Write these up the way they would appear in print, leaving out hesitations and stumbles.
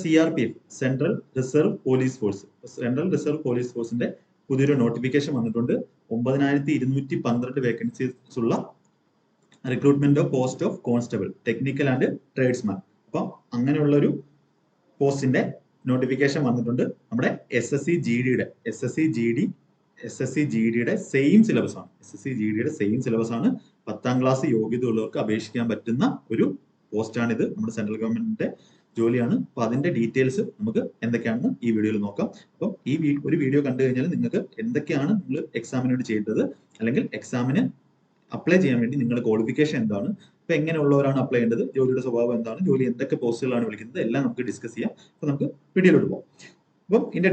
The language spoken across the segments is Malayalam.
CRPF സെൻട്രൽ റിസർവ് പോലീസ് ഫോഴ്സിന്റെ പുതിയൊരു നോട്ടിഫിക്കേഷൻ വന്നിട്ടുണ്ട്. 9212 വേക്കൻസീസ് ഉള്ള recruitment of post of constable technical and tradesman. അപ്പൊ അങ്ങനെയുള്ള ഒരു പോസ്റ്റിന്റെ നോട്ടിഫിക്കേഷൻ വന്നിട്ടുണ്ട്. നമ്മുടെ SSC GD യുടെ സെയിം സിലബസ് ആണ്. 10ാം ക്ലാസ് യോഗ്യത ഉള്ളവർക്ക് അപേക്ഷിക്കാൻ പറ്റുന്ന ഒരു പോസ്റ്റാണ് ഇത്. നമ്മുടെ സെൻട്രൽ ഗവൺമെന്റിന്റെ ജോലിയാണ്. അപ്പൊ അതിന്റെ ഡീറ്റെയിൽസ് നമുക്ക് എന്തൊക്കെയാണെന്ന് ഈ വീഡിയോയിൽ നോക്കാം. അപ്പം ഒരു വീഡിയോ കണ്ടു കഴിഞ്ഞാൽ നിങ്ങൾക്ക് എന്തൊക്കെയാണ് നിങ്ങൾ എക്സാമിന് വേണ്ടി ചെയ്യേണ്ടത്, അല്ലെങ്കിൽ എക്സാമിന് അപ്ലൈ ചെയ്യാൻ വേണ്ടി നിങ്ങളുടെ ക്വാളിഫിക്കേഷൻ എന്താണ്, ഇപ്പൊ എങ്ങനെയുള്ളവരാണ് അപ്ലൈ ചെയ്യേണ്ടത്, ജോലിയുടെ സ്വഭാവം എന്താണ്, ജോലി എന്തൊക്കെ പോസ്റ്റുകളാണ് വിളിക്കുന്നത്, എല്ലാം നമുക്ക് ഡിസ്കസ് ചെയ്യാം. അപ്പൊ നമുക്ക് വീഡിയോയിലോട്ട് പോകാം. അപ്പം ഇതിന്റെ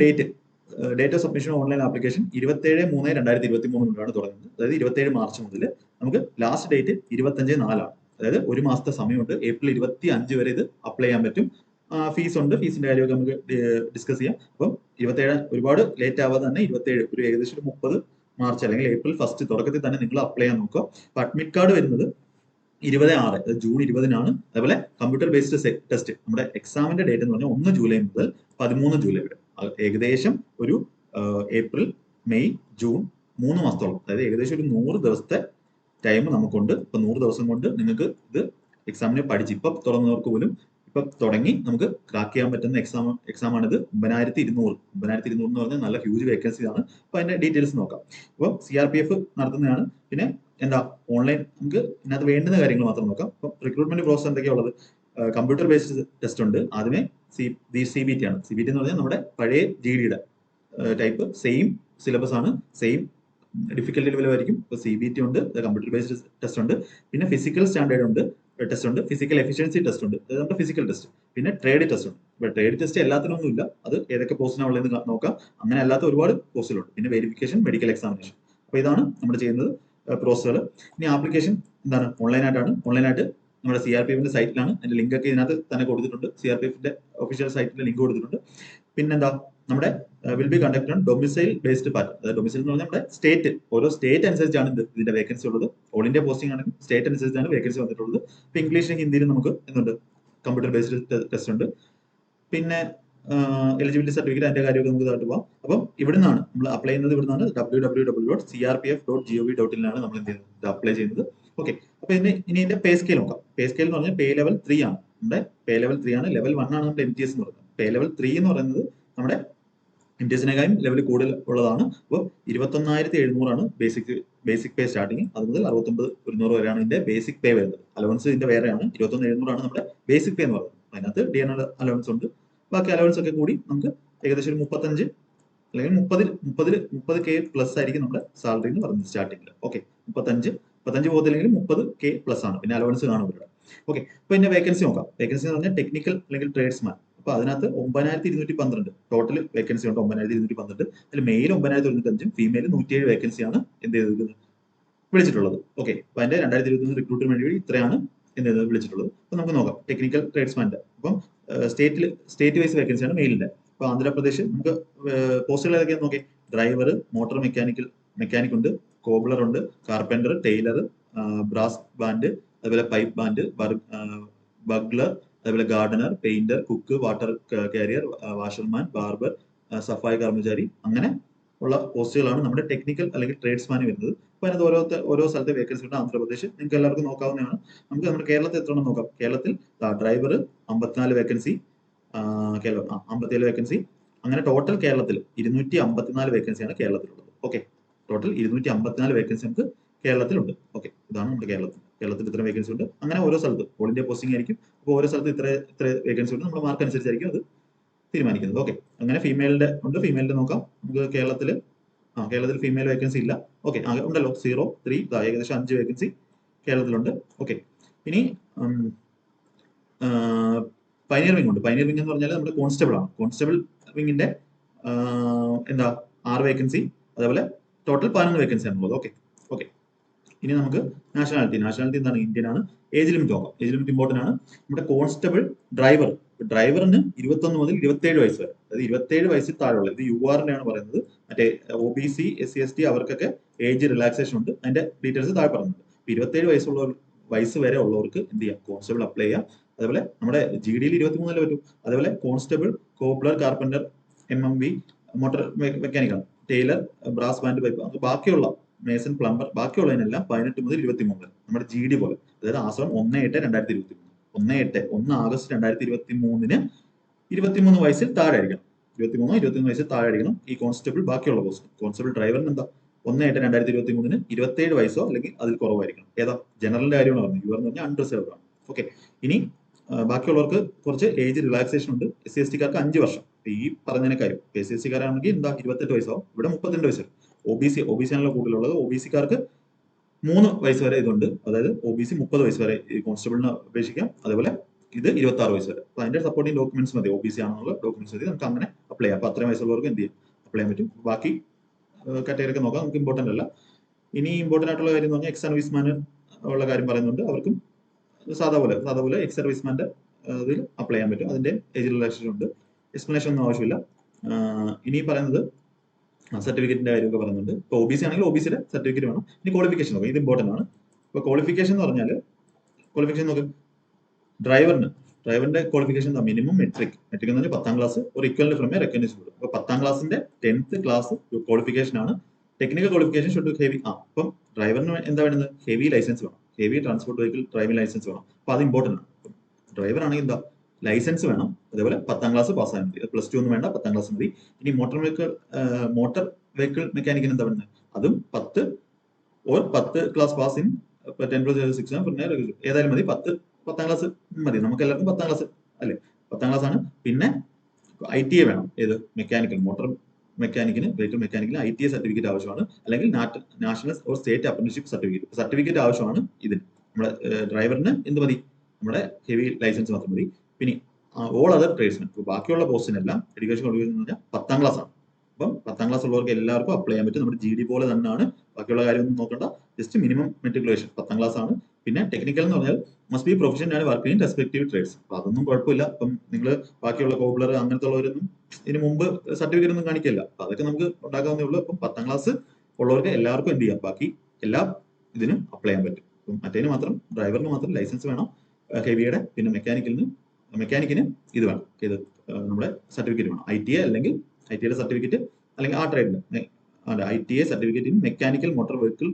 date of submission online application 27/3/2023 മുതലാണ് തുടങ്ങുന്നത്. അതായത് 27 മാർച്ച് മുതൽ നമുക്ക് ലാസ്റ്റ് ഡേറ്റ് 25/4 അതായത് ഒരു മാസത്തെ സമയമുണ്ട്. ഏപ്രിൽ 25 വരെ ഇത് അപ്ലൈ ചെയ്യാൻ പറ്റും. ഫീസ് ഉണ്ട്, ഫീസിന്റെ കാര്യമൊക്കെ നമുക്ക് ഡിസ്കസ് ചെയ്യാം. അപ്പം 27 ഒരുപാട് ലേറ്റ് ആവാതെ തന്നെ 27 ഒരു ഏകദേശം 30 മാർച്ച് അല്ലെങ്കിൽ ഏപ്രിൽ 1 തുടക്കത്തിൽ തന്നെ നിങ്ങൾ അപ്ലൈ ചെയ്യാൻ നോക്കുക. അപ്പൊ അഡ്മിറ്റ് കാർഡ് വരുന്നത് 26 ജൂൺ 20-നാണ്. അതേപോലെ കമ്പ്യൂട്ടർ ബേസ്ഡ് ടെസ്റ്റ് നമ്മുടെ എക്സാമിന്റെ ഡേറ്റ് എന്ന് പറഞ്ഞാൽ 1 ജൂലൈ മുതൽ 13 ജൂലൈ വരെ, ഏകദേശം ഒരു ഏപ്രിൽ മെയ് ജൂൺ 3 മാസത്തോളം, അതായത് ഏകദേശം ഒരു 100 ദിവസത്തെ ടൈം നമുക്കുണ്ട്. ഇപ്പൊ 100 ദിവസം കൊണ്ട് നിങ്ങൾക്ക് ഇത് എക്സാമിന് പഠിച്ച് ഇപ്പൊ തുറന്നവർക്ക് പോലും ഇപ്പൊ തുടങ്ങി നമുക്ക് ക്രാക്ക് ചെയ്യാൻ പറ്റുന്ന എക്സാം ആണിത്. 9200 എന്ന് പറഞ്ഞാൽ നല്ല ഹ്യൂജ് വേക്കൻസി ആണ്. അപ്പൊ അതിന്റെ ഡീറ്റെയിൽസ് നോക്കാം. അപ്പോൾ CRPF നടത്തുന്നതാണ്. പിന്നെ എന്താ ഓൺലൈൻ നമുക്ക് ഇതിനകത്ത് വേണ്ടുന്ന കാര്യങ്ങൾ മാത്രം നോക്കാം. അപ്പൊ റിക്രൂട്ട്മെന്റ് പ്രോസസ് എന്തൊക്കെയാ ഉള്ളത്? കമ്പ്യൂട്ടർ ബേസ്ഡ് ടെസ്റ്റ് ഉണ്ട്. ആദ്യമേ CBT ആണ്. CBT എന്ന് പറഞ്ഞാൽ നമ്മുടെ പഴയ GDയുടെ ടൈപ്പ് സെയിം സിലബസ് ആണ്, സെയിം ഡിഫിക്കൽട്ടി ലെവൽ ആയിരിക്കും. ഇപ്പൊ CBT ഉണ്ട്, കമ്പ്യൂട്ടർ ബേസ്ഡ് ടെസ്റ്റ് ഉണ്ട്, പിന്നെ ഫിസിക്കൽ സ്റ്റാൻഡേർഡ് ഉണ്ട് ടെസ്റ്റ് ഉണ്ട്, ഫിസിക്കൽ എഫിഷ്യൻസി ടെസ്റ്റ് ഉണ്ട്, അത് നമ്മുടെ ഫിസിക്കൽ ടെസ്റ്റ്, പിന്നെ ട്രേഡ് ടെസ്റ്റ് ഉണ്ട്. ഇപ്പൊ ട്രേഡ് ടെസ്റ്റ് എല്ലാത്തിനൊന്നും ഇല്ല, അത് ഏതൊക്കെ പോസ്റ്റിനാണ് ഉള്ളതെന്ന് നോക്കാം. അങ്ങനെ അല്ലാത്ത ഒരുപാട് പോസ്റ്റുകളുണ്ട്. പിന്നെ വെരിഫിക്കേഷൻ, മെഡിക്കൽ എക്സാമിനേഷൻ. അപ്പൊ ഇതാണ് നമ്മൾ ചെയ്യുന്നത് പ്രോസസ്സുകൾ. ഇനി ആപ്ലിക്കേഷൻ എന്താണ്? ഓൺലൈനായിട്ട് നമ്മുടെ CRPFന്റെ സൈറ്റിലാണ്. അതിന്റെ ലിങ്ക് ഒക്കെ ഇതിനകത്ത് തന്നെ കൊടുത്തിട്ടുണ്ട്. CRPFന്റെ ഒഫീഷ്യൽ സൈറ്റിന്റെ ലിങ്ക് കൊടുത്തിട്ടുണ്ട്. പിന്നെന്താ, നമ്മുടെ will be conducted on domicile based pattern. അതായത് ഡൊമിസൈൽ എന്ന് പറഞ്ഞാൽ നമ്മുടെ സ്റ്റേറ്റ്, ഓരോ സ്റ്റേറ്റ് അനുസരിച്ചാണ് ഇതിന്റെ വേക്കൻസി ഉള്ളത്. ഓൾ ഇന്ത്യ പോസ്റ്റിംഗ് ആണെങ്കിൽ സ്റ്റേറ്റ് അനുസരിച്ചാണ് വേക്കൻസി വന്നിട്ടുള്ളത്. ഇപ്പൊ ഇംഗ്ലീഷിലും ഹിന്ദിയിലും നമുക്ക് എന്തുണ്ട്? കമ്പ്യൂട്ടർ ബേസ്ഡ് ടെസ്റ്റ് ഉണ്ട്. പിന്നെ എലിജിബിലിറ്റി സർട്ടിഫിക്കറ്റ്, അതിന്റെ കാര്യമൊക്കെ നമുക്ക് ഇതായിട്ട് പോകാം. അപ്പം ഇവിടുന്നാണ് നമ്മൾ അപ്ലൈ ചെയ്യുന്നത്. ഇവിടുന്നാണ് www.crpf.gov.in നമ്മൾ എന്ത് ചെയ്യുന്നത്? അപ്ലൈ ചെയ്യുന്നത്. ഓക്കെ. അപ്പൊ ഇനി ഇതിന്റെ പേ സ്കെയിൽ നോക്കാം. പേ സ്കെയിൽ എന്ന് പറഞ്ഞാൽ പേ ലെവൽ 3 ആണ്. നമ്മുടെ പേ ലെവൽ 3 ആണ്. ലെവൽ 1 ആണ് നമ്മുടെ MTS എന്ന് പറയുന്നത്. പേ ലെവൽ 3 എന്ന് പറയുന്നത് നമ്മുടെ MTSനെക്കാളും ലെവൽ കൂടുതൽ ഉള്ളതാണ്. അപ്പോൾ 21,700 ആണ് ബേസിക് പേ സ്റ്റാർട്ടിങ്. അത് മുതൽ 69,100 വരെയാണ് ഇതിന്റെ ബേസിക് പേ വരുന്നത്. അലവൻസ് ഇതിന്റെ വേറെയാണ്. 21,700 ആണ് നമ്മുടെ ബേസിക് പേ എന്ന് പറയുന്നത്. അതിനകത്ത് DNR അലവൻസ് ഉണ്ട്. ബാക്കി അലവൻസ് ഒക്കെ കൂടി നമുക്ക് ഏകദേശം ഒരു 35 അല്ലെങ്കിൽ 30K പ്ലസ് ആയിരിക്കും നമ്മുടെ സാലറി എന്ന് പറയുന്നത് സ്റ്റാർട്ടിങ്ങിൽ. ഓക്കെ, 35 പോകത്തില്ലെങ്കിൽ 30K പ്ലസ് ആണ്. പിന്നെ അലവൻസ് കാണും ഇവിടെ. ഓക്കെ. അപ്പൊ ഇതിന്റെ വേക്കൻസി നോക്കാം. വേക്കൻസി എന്ന് പറഞ്ഞാൽ ടെക്നിക്കൽ അല്ലെങ്കിൽ ട്രേഡ്സ്മാൻ. അപ്പൊ അതിനകത്ത് 9212 ടോട്ടൽ വേക്കൻസി ഉണ്ട്. 9212. അതിൽ മെയിൽ 9195, ഫീമെയിൽ 107 വേക്കൻസിയാണ് എന്ത് ചെയ്തിരിക്കുന്നത്? വിളിച്ചിട്ടുള്ളത്. ഓക്കെ. അപ്പൊ അതിന്റെ 2021 റിക്രൂട്ട്മെന്റ് വഴി ഇത്രയാണ് എന്ത് ചെയ്തത്? വിളിച്ചിട്ടുള്ളത്. അപ്പൊ നമുക്ക് നോക്കാം ടെക്നിക്കൽ ട്രേഡ്സ്മാന്റെ. അപ്പം സ്റ്റേറ്റ് വൈസ് വേക്കൻസിയാണ് മെയിലിന്റെ. അപ്പൊ ആന്ധ്രാപ്രദേശ് നമുക്ക് പോസ്റ്റുകൾ ഏതൊക്കെയാന്ന് നോക്കി. ഡ്രൈവർ, മോട്ടോർ മെക്കാനിക് ഉണ്ട്, കോബ്ലർ ഉണ്ട്, കാർപ്പന്റർ, ടൈലർ, ബ്രാസ് ബാൻഡ്, അതുപോലെ പൈപ്പ് ബാൻഡ്, ബഗ്ലർ, അതുപോലെ gardener, painter, cook, water carrier, washerman, barber, സഫായി കർമ്മചാരി, അങ്ങനെ ഉള്ള പോസ്റ്റുകളാണ് നമ്മുടെ ടെക്നിക്കൽ അല്ലെങ്കിൽ ട്രേഡ്സ്മാന് വരുന്നത്. അപ്പൊ അതിനകത്ത് ഓരോ സ്ഥലത്തെ വേക്കൻസി ഉണ്ട്. ആന്ധ്രാപ്രദേശ് നിങ്ങൾക്ക് എല്ലാവർക്കും നോക്കാവുന്നതാണ്. നമുക്ക് നമ്മുടെ കേരളത്തിൽ എത്ര ഉണ്ടെന്ന് നോക്കാം. കേരളത്തിൽ ഡ്രൈവർ 54 വേക്കൻസി, 57 വേക്കൻസി. അങ്ങനെ ടോട്ടൽ കേരളത്തിൽ 254 വേക്കൻസിയാണ് കേരളത്തിലുള്ളത്. ഓക്കെ, ടോട്ടൽ 254 വേക്കൻസി നമുക്ക് കേരളത്തിലുണ്ട്. ഓക്കെ, ഇതാണ് നമ്മുടെ കേരളത്തിൽ ഇത്ര വേക്കൻസി ഉണ്ട്. അങ്ങനെ ഓരോ സ്ഥലത്ത് ഓൾ ഇന്ത്യ പോസ്റ്റിംഗ് ആയിരിക്കും. അപ്പോൾ ഓരോ സ്ഥലത്ത് ഇത്ര വേക്കൻസി ഉണ്ട്. നമ്മുടെ മാർക്ക് അനുസരിച്ചായിരിക്കും അത് തീരുമാനിക്കുന്നത്. ഓക്കെ, അങ്ങനെ ഫീമെയിലിന്റെ ഉണ്ട്. ഫീമെയിലിന്റെ നോക്കാം. നമുക്ക് കേരളത്തിൽ ഫീമെയിൽ വേക്കൻസി ഇല്ല. ഓക്കെ, ഉണ്ടല്ലോ 0, 3, ഏകദേശം 5 വേക്കൻസി കേരളത്തിലുണ്ട്. ഓക്കെ, ഇനി പൈനിയർ വിങ് ഉണ്ട്. പൈനിയർ വിങ് എന്ന് പറഞ്ഞാൽ നമ്മുടെ കോൺസ്റ്റബിൾ ആണ്. കോൺസ്റ്റബിൾ വിങ്ങിന്റെ 6 വേക്കൻസി, അതേപോലെ ടോട്ടൽ 11 വേക്കൻസി ആണുള്ളത്. ഓക്കെ. ഇനി നമുക്ക് നാഷണാലിറ്റി എന്താണ്? ഇന്ത്യൻ ആണ്. ഏജ് ലിമിറ്റ് നോക്കാം. ഏജ് ലിമിറ്റ് ഇമ്പോർട്ടന്റ് ആണ്. നമ്മുടെ കോൺസ്റ്റബിൾ ഡ്രൈവറിന് 21 മുതൽ 27 വയസ്സ് വരെ, അതായത് 27 വയസ്സിൽ താഴെയുള്ള, ഇത് URന്റെ ആണ് പറയുന്നത്. മറ്റേ OBC, SC, ST അവർക്കൊക്കെ ഏജ് റിലാക്സേഷൻ ഉണ്ട്. അതിന്റെ ഡീറ്റെയിൽസ് താഴെ പറയുന്നുണ്ട്. 27 വയസ്സ് വരെ ഉള്ളവർക്ക് എന്ത് ചെയ്യാം? കോൺസ്റ്റബിൾ അപ്ലൈ ചെയ്യാം. അതേപോലെ നമ്മുടെ GD-യിൽ 23 പറ്റും. അതേപോലെ constable, cobbler, carpenter, MMB, motor mechanical, tailor, brass band, pipe, ബാക്കിയുള്ള മേസൺ, പ്ലംബർ, ബാക്കിയുള്ളതിനെല്ലാം 18 മുതൽ 23 വരെ നമ്മുടെ GD പോലെ. അതായത് ആശ്രമം 1/8/2023, 1 ആഗസ്റ്റ് 2023 23 വയസ്സിൽ താഴെ ആയിരിക്കണം. 23 വയസ്സിൽ താഴെ ആയിരിക്കണം ഈ കോൺസ്റ്റബിൾ ബാക്കിയുള്ള പോസ്റ്റ്. കോൺസ്റ്റബിൾ ഡ്രൈവറിന് എന്താ 1/8/2023 27 വയസ്സോ അല്ലെങ്കിൽ അതിൽ കുറവായിരിക്കണം. ഏതാ ജനറലിന്റെ കാര്യമാണ് പറഞ്ഞത്. യുവർ എന്ന് പറഞ്ഞാൽ അൺറിസർവ്ഡ് ആണ്. ഓക്കെ, ഇനി ബാക്കിയുള്ളവർക്ക് കുറച്ച് ഏജ് റിലാക്സേഷൻ ഉണ്ട്. SC/ST കാർക്ക് 5 വർഷം. ഈ പറഞ്ഞതിനെ കാര്യം SC/ST കാരാണെങ്കിൽ എന്താ 28 വയസ്സാവും, ഇവിടെ 32 വയസ്സ്. OBC ആണല്ലോ കൂടുതലുള്ളത്. OBC കാർക്ക് 3 വയസ്സ് വരെ ഇതുണ്ട്. അതായത് OBC 30 വയസ്സ് വരെ ഈ കോൺസ്റ്റബിളിന് അപേക്ഷിക്കാം. അതേപോലെ ഇത് 26 വയസ്സ് വരെ. അപ്പൊ അതിന്റെ സപ്പോർട്ടിംഗ് ഡോക്യുമെന്റ്സ് മതി. OBC ആണെന്നുള്ള ഡോക്യുമെന്റ്സ് മതി, നമുക്ക് അങ്ങനെ അപ്ലൈ ചെയ്യാം. അപ്പൊ അത്രയും വയസ്സുള്ളവർക്ക് എന്ത് ചെയ്യാം, അപ്ലൈ ചെയ്യാൻ പറ്റും. ബാക്കി കാറ്റഗറി ഒക്കെ നോക്കാം, നമുക്ക് ഇമ്പോർട്ടന്റ് അല്ല. ഇനി ഇമ്പോർട്ടന്റ് ആയിട്ടുള്ള കാര്യം എന്ന് പറഞ്ഞാൽ എക്സ് സർവീസ്മാന് ഉള്ള കാര്യം പറയുന്നുണ്ട്. അവർക്കും സാധാപോലെ എക്സ് സർവീസ്മാന്റെ ഇതിൽ അപ്ലൈ ചെയ്യാൻ പറ്റും. അതിന്റെ ഏജ് റിലാക്സേഷൻ ഉണ്ട്. എക്സ്പ്ലനേഷൻ ഒന്നും ആവശ്യമില്ല. ഇനി പറയുന്നത് സർട്ടിഫിക്കറ്റിന്റെ കാര്യമൊക്കെ പറയുന്നുണ്ട്. ഇപ്പൊ OBC ആണെങ്കിൽ OBCയുടെ സർട്ടിഫിക്കറ്റ് വേണം. ഇനി ക്വാളിഫിക്കേഷൻ നോക്കാം, ഇത് ഇമ്പോർട്ടന്റ് ആണ്. ഇപ്പൊ ക്വാളിഫിക്കേഷൻ എന്ന് പറഞ്ഞാൽ നോക്ക്, ഡ്രൈവറിന്റെ ക്വാളിഫിക്കേഷൻ മിനിമം മെട്രിക് എന്ന് പറഞ്ഞാൽ 10ാം ക്ലാസ് ഒരു equivalent from a recognised board. അപ്പൊ 10ാം ക്ലാസിന്റെ 10th ക്ലാസ് ക്വാളിഫിക്കേഷൻ ആണ്. Technical qualification should heavy. അപ്പം ഡ്രൈവറിന് എന്താ വേണ്ടത്, ഹെവി ലൈസൻസ് വേണം, heavy transport vehicle driving licence വേണം. അപ്പൊ അത് ഇമ്പോർട്ടന്റ് ആണ്. ഡ്രൈവർ ആണെങ്കിൽ എന്താ ലൈസൻസ് വേണം. അതേപോലെ 10ാം ക്ലാസ് പാസ്സായാൽ മതി. +2 ഒന്നും വേണ്ട, 10ാം ക്ലാസ് മതി. ഇനി മോട്ടോർ വെഹിക്കിൾ മെക്കാനിക്കിന് എന്താ വേണ്ടത്, അതും 10 ക്ലാസ് പാസ് ഇൻ 10+6 ഏതായാലും മതി. 10ാം ക്ലാസ് മതി. നമുക്ക് എല്ലാവർക്കും 10ാം ക്ലാസ് അല്ലേ, 10ാം ക്ലാസ് ആണ്. പിന്നെ ITA വേണം. ഏത് മെക്കാനിക്കൽ, മോട്ടോർ മെക്കാനിക്കിന്, വെഹിക്കിൾ മെക്കാനിക്കിന് ITA സർട്ടിഫിക്കറ്റ് ആവശ്യമാണ്. അല്ലെങ്കിൽ national or state apprenticeship certificate ആവശ്യമാണ്. ഇതിന് നമ്മുടെ ഡ്രൈവറിന് എന്ത് മതി, നമ്മുടെ ഹെവി ലൈസൻസ് മാത്രം മതി. പിന്നെ ഓൾ അതർ ട്രേഡ്സിന്, ബാക്കിയുള്ള പോസ്റ്റിനെല്ലാം എഡ്യൂക്കേഷൻ ക്വാളിഫിക്കേഷൻ എന്ന് പറഞ്ഞാൽ 10ാം ക്ലാസ് ആണ്. അപ്പം 10ാം ക്ലാസ് ഉള്ളവർക്ക് എല്ലാവർക്കും അപ്ലൈ ചെയ്യാൻ പറ്റും. നമ്മുടെ GD പോലെ തന്നെയാണ്. ബാക്കിയുള്ള കാര്യമൊന്നും നോക്കണ്ട, ജസ്റ്റ് മിനിമം മെട്രിക്കുലേഷൻ 10ാം ക്ലാസ് ആണ്. പിന്നെ ടെക്നിക്കൽ എന്ന് പറഞ്ഞാൽ മസ്റ്റ് ബി പ്രൊഫഷണൽ ആണ് വർക്ക് ഇൻ റെസ്പെക്റ്റീവ് ട്രേഡ്സ്. അപ്പൊ അതൊന്നും കുഴപ്പമില്ല. അപ്പം നിങ്ങൾ ബാക്കിയുള്ള കോബ്ലർ അങ്ങനത്തെ ഉള്ളവരൊന്നും ഇതിന് മുമ്പ് സർട്ടിഫിക്കറ്റ് ഒന്നും കാണിക്കില്ല. അപ്പൊ അതൊക്കെ നമുക്ക് ഉണ്ടാക്കാവുന്നേ ഉള്ളൂ. അപ്പം 10ാം ക്ലാസ് ഉള്ളവർക്ക് എല്ലാവർക്കും എന്ത് ചെയ്യാം, ബാക്കി എല്ലാ ഇതിനും അപ്ലൈ ചെയ്യാൻ പറ്റും. അപ്പം മറ്റേന് മാത്രം, ഡ്രൈവറിന് മാത്രം ലൈസൻസ് വേണം ഹെവിയുടെ. പിന്നെ മെക്കാനിക്കിന് ഇത് വേണം, ഇത് നമ്മുടെ സർട്ടിഫിക്കറ്റ് വേണം. ITA അല്ലെങ്കിൽ ITയുടെ സർട്ടിഫിക്കറ്റ്, അല്ലെങ്കിൽ ആ ട്രേഡിന് ITA certificate in mechanical motor vehicle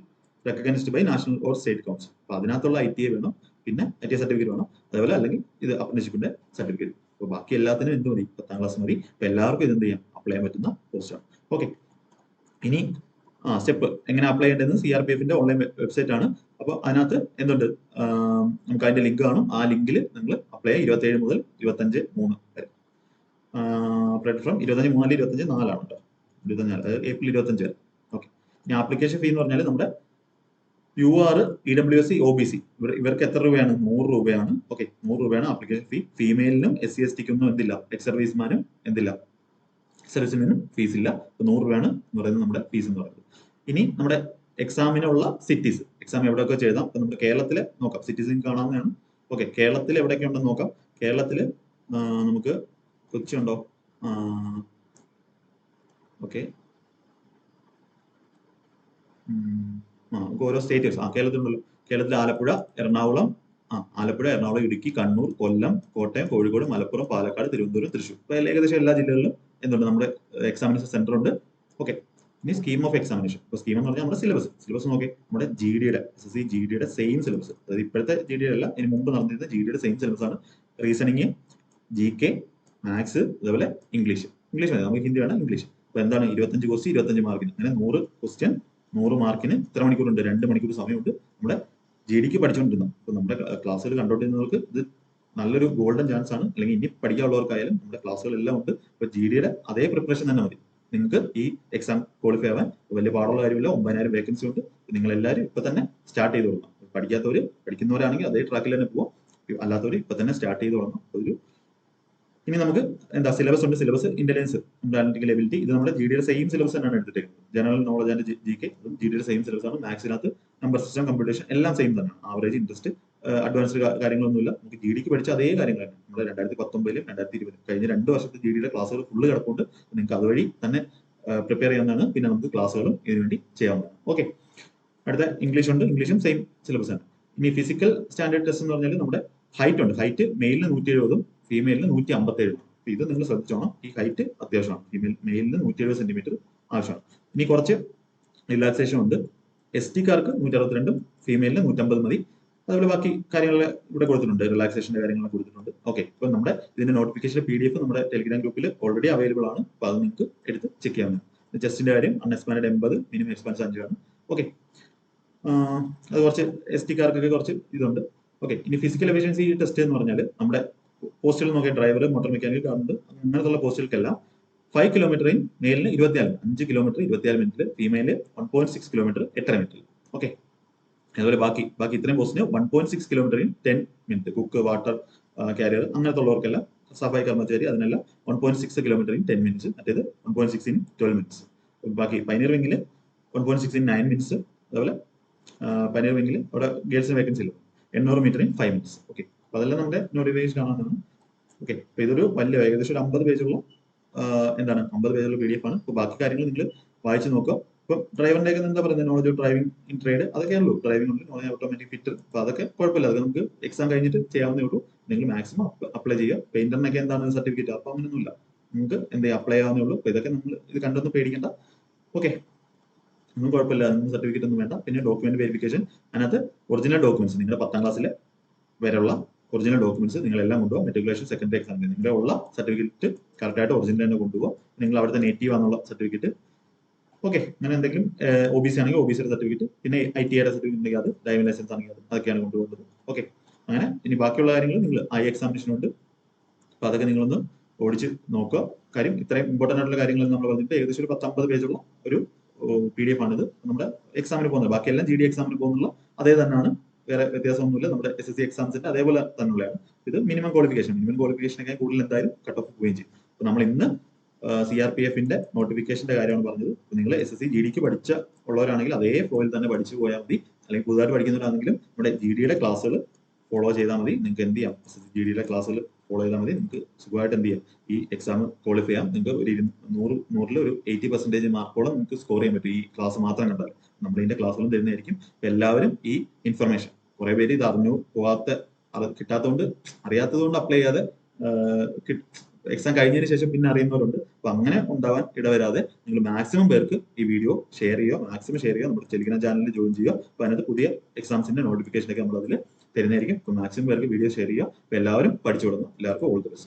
recognised by national or state council. അപ്പൊ അതിനകത്തുള്ള ITA വേണം. പിന്നെ ITA സർട്ടിഫിക്കറ്റ് വേണം. അതേപോലെ അല്ലെങ്കിൽ ഇത് അപ്രന്റീസ്ഷിപ്പിന്റെ സർട്ടിഫിക്കറ്റ്. അപ്പൊ ബാക്കി എല്ലാത്തിനും എന്ത് മതി, 10ാം ക്ലാസ് മതി. അപ്പൊ എല്ലാവർക്കും ഇത് എന്ത് ചെയ്യാം, അപ്ലൈ ചെയ്യാൻ പറ്റുന്ന പോസ്റ്റാണ്. ഓക്കെ, ഇനി സ്റ്റെപ്പ് എങ്ങനെ അപ്ലൈ ചെയ്യേണ്ടതെന്ന് CRPFന്റെ ഓൺലൈൻ വെബ്സൈറ്റ് ആണ്. അപ്പൊ അതിനകത്ത് എന്തുണ്ട്, നമുക്ക് അതിന്റെ ലിങ്ക് കാണും. ആ ലിങ്കിൽ നിങ്ങൾ അപ്ലൈ ചെയ്യുക. 27 മുതൽ 25/3 വരെ. അപ്ലൈഡ് ഫ്രം 25/3 അല്ലെങ്കിൽ 25/4 ആണ് കേട്ടോ. 25, ഏപ്രിൽ 25 വരെ. ഓക്കെ, ഇനി ആപ്ലിക്കേഷൻ ഫീ എന്ന് പറഞ്ഞാൽ നമ്മുടെ UR, EWS, OBC ഇവർക്ക് എത്ര രൂപയാണ്, 100 രൂപയാണ്. ഓക്കെ, 100 രൂപയാണ് ആപ്ലിക്കേഷൻ ഫീ. ഫീമെയിലിനും SC/STക്കൊന്നും എന്തില്ല, എക്സ് സർവീസ്മാനും എന്തില്ല, സർവീസിനും ഫീസ് ഇല്ല. 100 രൂപയാണ് എന്ന് പറയുന്നത് നമ്മുടെ ഫീസ് എന്ന് പറയുന്നത്. ഇനി നമ്മുടെ എക്സാമിനുള്ള സിറ്റീസ്, എക്സാം എവിടെയൊക്കെ ചെയ്താൽ, അപ്പൊ നമ്മുടെ കേരളത്തിലെ നോക്കാം. സിറ്റീസ് കാണാവുന്നതാണ്. ഓക്കെ, കേരളത്തിൽ എവിടെയൊക്കെ ഉണ്ടെന്ന് നോക്കാം. കേരളത്തിൽ നമുക്ക് കൊച്ചി ഉണ്ടോ? ഓക്കെ, നമുക്ക് ഓരോ സ്റ്റേറ്റ് കേരളത്തിലുണ്ടല്ലോ. കേരളത്തിൽ ആലപ്പുഴ, എറണാകുളം, ഇടുക്കി, കണ്ണൂർ, കൊല്ലം, കോട്ടയം, കോഴിക്കോട്, മലപ്പുറം, പാലക്കാട്, തിരുവനന്തപുരം, തൃശ്ശൂർ. ഇപ്പൊ ഏകദേശം എല്ലാ ജില്ലകളിലും എന്തുണ്ട്, നമ്മുടെ എക്സാമിനേഷൻ സെന്റർ ഉണ്ട്. ഓക്കെ, ഇനി സ്കീം ഓഫ് എക്സാമിനേഷൻ. ഇപ്പൊ സ്കീം എന്ന് പറഞ്ഞാൽ നമ്മുടെ സിലബസ് നോക്കി, നമ്മുടെ GDയുടെ SSC GDയുടെ സെയിം സിലബസ്. അതായത് ഇപ്പോഴത്തെ GD അല്ല, ഇനി മുമ്പ് നടന്നിരുന്ന GDയുടെ സെയിം സിലബസ് ആണ്. റീസണിങ്, GK, മാത്സ്, അതേപോലെ ഇംഗ്ലീഷ് മതി. നമുക്ക് ഹിന്ദി വേണം, ഇംഗ്ലീഷ്. അപ്പൊ എന്താണ് 25 ക്വസ്റ്റ്യൻ 25 മാർക്കിന്, അങ്ങനെ 100 ക്വസ്റ്റ്യൻ 100 മാർക്കിന് ഇത്ര മണിക്കൂറുണ്ട്, 2 മണിക്കൂർ സമയമുണ്ട് നമ്മുടെ GDക്ക് പഠിച്ചുകൊണ്ടിരുന്നത്. അപ്പൊ നമ്മുടെ ക്ലാസ്സുകൾ കണ്ടുകൊണ്ടിരുന്നവർക്ക് ഇത് നല്ലൊരു ഗോൾഡൻ ചാൻസ് ആണ്. അല്ലെങ്കിൽ ഇനി പഠിക്കാനുള്ളവർക്കായാലും നമ്മുടെ ക്ലാസ്സുകളെല്ലാം ഉണ്ട്. അപ്പൊ GDയുടെ അതേ പ്രിപ്പറേഷൻ തന്നെ മതി. നിങ്ങൾക്ക് ഈ എക്സാം ക്വാളിഫൈ ആവാൻ വലിയ പാടുള്ള കാര്യമില്ല. 9000 വേക്കൻസി ഉണ്ട്. നിങ്ങൾ എല്ലാവരും ഇപ്പൊ തന്നെ സ്റ്റാർട്ട് ചെയ്ത് തുടങ്ങാം. പഠിക്കാത്തവര്, പഠിക്കുന്നവരാണെങ്കിൽ അതേ ട്രാക്കിൽ തന്നെ പോവാം. അല്ലാത്തവർ ഇപ്പൊ തന്നെ സ്റ്റാർട്ട് ചെയ്ത് തുടങ്ങാം. ഇനി നമുക്ക് എന്താ സിലബസ് ഉണ്ട്. സിലബസ് ഇന്റലിജൻസ്, അനാലിറ്റിക്കൽ എബിലിറ്റി, ഇത് നമ്മുടെ GDയുടെ സെയിം സിലബസ് തന്നെയാണ് എടുത്തിരിക്കുന്നത്. ജനറൽ നോളജ് ആൻഡ് GK GDയുടെ സെയിം സിലബസ് ആണ്. മാത്സിനകത്ത് നമ്പർ സിസ്റ്റം, കമ്പ്യൂട്ടേഷൻ എല്ലാം സെയിം തന്നെയാണ്. ആവറേജ്, ഇൻട്രസ്റ്റ്, അഡ്വാൻസ്ഡ് കാര്യങ്ങളൊന്നുമില്ല. നമുക്ക് GDക്ക് പഠിച്ച അതേ കാര്യങ്ങളാണ് നമ്മുടെ 2019 2020 കഴിഞ്ഞ 2 വർഷത്തെ GDയുടെ ക്ലാസ്സുകൾ ഫുള്ള് കിടപ്പുണ്ട്. നിങ്ങൾക്ക് അതുവഴി തന്നെ പ്രിപ്പയർ ചെയ്യാവുന്നതാണ്. പിന്നെ നമുക്ക് ക്ലാസ്സുകളും ഇതിനുവേണ്ടി ചെയ്യാവുന്നതാണ്. ഓക്കെ, അടുത്ത ഇംഗ്ലീഷ് ഉണ്ട്. ഇംഗ്ലീഷും സെയിം സിലബസ് ആണ്. ഇനി ഫിസിക്കൽ സ്റ്റാൻഡേർഡ് ടെസ്റ്റ് എന്ന് പറഞ്ഞാൽ നമ്മുടെ ഹൈറ്റ് ഉണ്ട്. ഹൈറ്റ് മെയിലിന് 170 ഫീമെയിലിന് 157. ഇത് നിങ്ങൾ ശ്രദ്ധിച്ചോണം. ഈ ഹൈറ്റ് അത്യാവശ്യമാണ്. മെയിലിന് 170 സെന്റിമീറ്റർ ആവശ്യമാണ്. ഇനി കുറച്ച് റിലാക്സേഷൻ ഉണ്ട്. ST കാർക്ക് 162, ഫീമെയിലിന് 150 മതി. അതുപോലെ ബാക്കി കാര്യങ്ങൾ ഇവിടെ കൊടുത്തിട്ടുണ്ട്, റിലാക്സേഷന്റെ കാര്യങ്ങൾ കൊടുത്തിട്ടുണ്ട്. ഓക്കെ, ഇപ്പൊ നമ്മുടെ ഇതിന്റെ നോട്ടിഫിക്കേഷൻ PDF നമ്മുടെ ടെലിഗ്രാം ഗ്രൂപ്പിൽ ഓൾറെഡി അവൈലബിൾ ആണ്. അപ്പൊ അത് നിങ്ങൾക്ക് എടുത്ത് ചെക്ക് ചെയ്യാവുന്നതാണ്. ചെസ്റ്റിന്റെ കാര്യം അൺഎക്സ്പാൻഡ് 80, മിനിമം എക്സ്പാൻസ് 5 ആണ്. ഓക്കെ, അത് കുറച്ച് ST കാർക്കൊക്കെ കുറച്ച് ഇതുണ്ട്. ഓക്കെ, ഇനി ഫിസിക്കൽ എഫിഷ്യൻസി ടെസ്റ്റ് എന്ന് പറഞ്ഞാൽ നമ്മുടെ പോസ്റ്റുകൾ നോക്കിയ ഡ്രൈവർ, മോട്ടോർ മെക്കാനിക്, കാണുന്നുണ്ട്, അങ്ങനത്തുള്ള പോസ്റ്റുകൾക്കെല്ലാം 5 കിലോമീറ്ററിൽ മെയിലിന് 24, 5 കിലോമീറ്റർ 24 മിനിറ്റിൽ, ഫീമെയില് 1.6 കിലോമീറ്റർ 8.5 മിനിറ്റിൽ. ഓക്കെ, അതുപോലെ ബാക്കി ഇത്രയും പോസ്റ്റിന് 1.6 കിലോമീറ്ററിൽ 10 മിനിറ്റ്. കുക്ക്, വാട്ടർ കാരിയർ അങ്ങനത്തെ ഉള്ളവർക്കെല്ലാം, സഫായി കർമ്മചാരി, അതിനെല്ലാം 1.6 കിലോമീറ്ററിൽ 10 മിനിറ്റ്സ്, മറ്റേത് 1.6 in 12 മിനിറ്റ്സ്. ബാക്കി പൈനിയർ വിങ്ങിൽ 1.6 in 9 മിനിറ്റ്സ്. അതുപോലെ പൈനിയർ വിങ്ങിൽ അവിടെ ഗേൾസിന് വേക്കൻസി ഇല്ല, 800 മീറ്റർ in 5 മിനിറ്റ്സ്. ഓക്കെ, അപ്പൊ അതെല്ലാം നമ്മുടെ നോട്ടിഫിക്കേഷൻ കാണാനാണ്. ഓക്കെ, അപ്പൊ ഇതൊരു വലിയ ഏകദേശം ഒരു 50 പേജുള്ള 50 പേജുള്ള PDF ആണ്. അപ്പൊ ബാക്കി കാര്യങ്ങൾ നിങ്ങൾ വായിച്ചു നോക്കുക. ഇപ്പൊ ഡ്രൈവറിന്റെ ഒക്കെ എന്താ പറയുന്നത്, knowledge of driving in trade, അതൊക്കെയാണല്ലോ ഡ്രൈവിംഗ് ഉണ്ട്, നോളജ് ഓട്ടോമാറ്റിക് ഫിറ്റർ. അപ്പൊ അതൊക്കെ കുഴപ്പമില്ല, അതൊക്കെ നമുക്ക് എക്സാം കഴിഞ്ഞിട്ട് ചെയ്യാവുന്നേ ഉള്ളൂ. നിങ്ങൾ മാക്സിമം അപ്ലൈ ചെയ്യുക. പെയിന്ററിനൊക്കെ എന്താണ് സർട്ടിഫിക്കറ്റ്, അപ്പൊ അങ്ങനെയൊന്നുമില്ല, നിങ്ങൾക്ക് എന്ത് ചെയ്യാം, അപ്ലൈ ആവുന്നേ ഉള്ളൂ. അപ്പൊ ഇതൊക്കെ നമ്മൾ ഇത് കണ്ടൊന്നും പേടിക്കേണ്ട. ഓക്കെ, ഒന്നും കുഴപ്പമില്ല, അതൊന്നും സർട്ടിഫിക്കറ്റ് ഒന്നും വേണ്ട. പിന്നെ ഡോക്യുമെന്റ് വെരിഫിക്കേഷൻ, അതിനകത്ത് ഒറിജിനൽ ഡോക്യുമെന്റ്സ്, നിങ്ങളുടെ 10ാം ക്ലാസ്സിലെ വരെയുള്ള ഒറിജിനൽ ഡോക്യുമെന്റ്സ് നിങ്ങളെല്ലാം കൊണ്ടുപോകുക. മെട്രിക്കുലേഷൻ സെക്കൻഡറി എക്സാമിന് നിങ്ങളുടെ ഉള്ള സർട്ടിഫിക്കറ്റ് കറക്റ്റായിട്ട് ഒറിജിനൽ തന്നെ കൊണ്ടുപോകുക. നിങ്ങൾ അവിടുത്തെ നേറ്റീവ് ആണെന്നുള്ള സർട്ടിഫിക്കറ്റ്. ഓക്കെ, അങ്ങനെ എന്തെങ്കിലും OBC ആണെങ്കിൽ OBCയുടെ സർട്ടിഫിക്കറ്റ്, പിന്നെ ITIയുടെ സർട്ടിഫിക്കറ്റ് ഉണ്ടെങ്കിൽ അത്, ഡ്രൈവിംഗ് ലൈസൻസ് ആണെങ്കിൽ അത്, അതൊക്കെയാണ് കൊണ്ടുപോകുന്നത്. ഓക്കെ, അങ്ങനെ ഇനി ബാക്കിയുള്ള കാര്യങ്ങൾ നിങ്ങൾ എക്സാമിനേഷൻ ഉണ്ട്. അപ്പൊ അതൊക്കെ നിങ്ങളൊന്ന് ഓടിച്ച് നോക്കുക. കാര്യം ഇത്രയും ഇമ്പോർട്ടൻ്റ് ആയിട്ടുള്ള കാര്യങ്ങൾ നമ്മൾ പറഞ്ഞിട്ട് ഏകദേശം ഒരു 10-50 പേജുള്ള ഒരു PDF ആണിത്. നമ്മുടെ എക്സാമിന് പോകുന്നത്, ബാക്കിയെല്ലാം GD എക്സാമിന് പോകുന്നുള്ള അതേ തന്നെയാണ്, വേറെ വ്യത്യാസമൊന്നുമില്ല. നമ്മുടെ SSC എക്സാംസിന്റെ അതേപോലെ തന്നെയുള്ളതാണ്. ഇത് മിനിമം ക്വാളിഫിക്കേഷനൊക്കെ കൂടുതൽ എന്തായാലും കട്ട് ഓഫ് പോവുകയും ചെയ്യും. അപ്പൊ നമ്മൾ ഇന്ന് CRPFന്റെ നോട്ടിഫിക്കേഷന്റെ കാര്യമാണ് പറഞ്ഞത്. നിങ്ങൾ SSC GDക്ക് പഠിച്ച ഉള്ളവരാണെങ്കിൽ അതേ ഫ്ലോയിൽ തന്നെ പഠിച്ചു പോയാൽ മതി. അല്ലെങ്കിൽ പുതുതായിട്ട് പഠിക്കുന്നവരാണെങ്കിലും നമ്മുടെ GDയുടെ ക്ലാസ്സുകൾ ഫോളോ ചെയ്താൽ മതി. നിങ്ങൾക്ക് എന്ത് ചെയ്യാം, SSC GDയുടെ ക്ലാസ്സുകൾ ഫോളോ ചെയ്താൽ മതി. നിങ്ങൾക്ക് സുഖമായിട്ട് എന്ത് ചെയ്യാം, ഈ എക്സാം ക്വാളിഫൈ ചെയ്യാം. നിങ്ങൾക്ക് ഒരു 100 ഒരു 80% മാർക്കോളം നിങ്ങൾക്ക് സ്കോർ ചെയ്യാൻ പറ്റും ഈ ക്ലാസ് മാത്രം കണ്ടാൽ. നമ്മൾ ഇതിന്റെ ക്ലാസ്സുകളും തരുന്നതായിരിക്കും. എല്ലാവരും ഈ ഇൻഫർമേഷൻ, കുറെ പേര് ഇത് അറിഞ്ഞു കിട്ടാത്തതുകൊണ്ട്, അറിയാത്തതുകൊണ്ട് അപ്ലൈ ചെയ്യാതെ എക്സാം കഴിഞ്ഞതിന് ശേഷം പിന്നെ അറിയുന്നവരുണ്ട്. അപ്പൊ അങ്ങനെ ഉണ്ടാവാൻ ഇടവരാതെ നിങ്ങൾ മാക്സിമം പേർക്ക് ഈ വീഡിയോ ഷെയർ ചെയ്യുക, നമ്മുടെ ടെലിഗ്രാം ചാനലിൽ ജോയിൻ ചെയ്യുക. അപ്പൊ അതിനകത്ത് പുതിയ എക്സാംസിന്റെ നോട്ടിഫിക്കേഷൻ ഒക്കെ നമ്മൾ അതിൽ തരുന്നതായിരിക്കും. അപ്പൊ മാക്സിമം പേർക്ക് വീഡിയോ ഷെയർ ചെയ്യുക. അപ്പൊ എല്ലാവരും പഠിച്ചു തുടങ്ങുക. എല്ലാവർക്കും ഓൾ ദി ബെസ്റ്റ്.